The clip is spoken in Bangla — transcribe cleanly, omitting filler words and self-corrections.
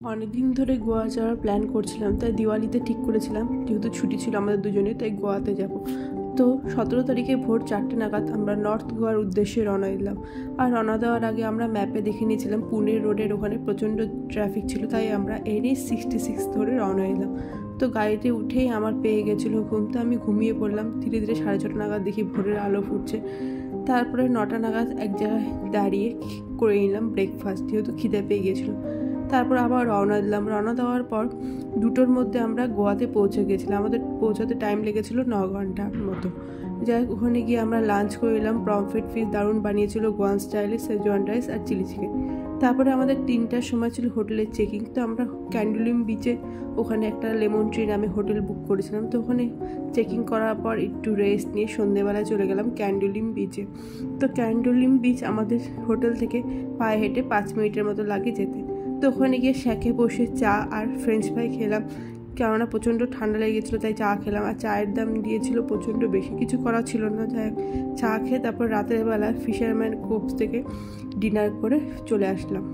অনেকদিন ধরে গোয়া যাওয়ার প্ল্যান করছিলাম, তাই দিওয়ালিতে ঠিক করেছিলাম যেহেতু ছুটি ছিল আমাদের দুজনে, তাই গোয়াতে যাব। তো 17 তারিখে ভোর 4টে নাগাদ আমরা নর্থ গোয়ার উদ্দেশ্যে রওনা দিলাম। আর রওনা দেওয়ার আগে আমরা ম্যাপে দেখে নিয়েছিলাম পুনে রোডের ওখানে প্রচণ্ড ট্রাফিক ছিল, তাই আমরা NH 66 ধরে রওনা দিলাম। তো গাড়িতে উঠেই আমার পেয়ে গেছিলো ঘুম, তো আমি ঘুমিয়ে পড়লাম। ধীরে ধীরে 6:30 নাগাদ দেখি ভোরের আলো ফুটছে। তারপরে 9টা নাগাদ এক জায়গায় দাঁড়িয়ে করে নিলাম ব্রেকফাস্ট, যেহেতু খিদে পেয়ে গেছিলো। তারপর আবার রওনা দিলাম। রওনা দেওয়ার পর 2টোর মধ্যে আমরা গোয়াতে পৌঁছে গেছিলাম। আমাদের পৌঁছাতে টাইম লেগেছিলো 9 ঘন্টার মতো। যাই হোক, ওখানে গিয়ে আমরা লাঞ্চ করে নিলাম। পমফ্রেট ফিশ দারুণ বানিয়েছিল গোয়ান স্টাইলে, সেজওয়ান রাইস আর চিলি চিকেন। তারপরে আমাদের 3টার সময় ছিল হোটেলের চেকিং। তো আমরা ক্যান্ডোলিম বিচে ওখানে একটা লেমন ট্রি নামে হোটেল বুক করেছিলাম। তো ওখানে চেকিং করার পর একটু রেস্ট নিয়ে সন্ধ্যেবেলায় চলে গেলাম ক্যান্ডোলিম বিচে। তো ক্যান্ডোলিম বিচ আমাদের হোটেল থেকে পায়ে হেঁটে 5 মিনিটের মতো লাগে যেতে। তো ওখানে গিয়ে শ্যাকে বসে চা আর ফ্রেঞ্চ ফ্রাই খেলাম, কেননা প্রচণ্ড ঠান্ডা লেগে গেছিলো, তাই চা খেলাম। আর চায়ের দাম দিয়েছিল প্রচণ্ড বেশি, কিছু করা ছিল না। যাই চা খেয়ে তারপর রাতের বেলা ফিশারম্যান কোভস থেকে ডিনার করে চলে আসলাম।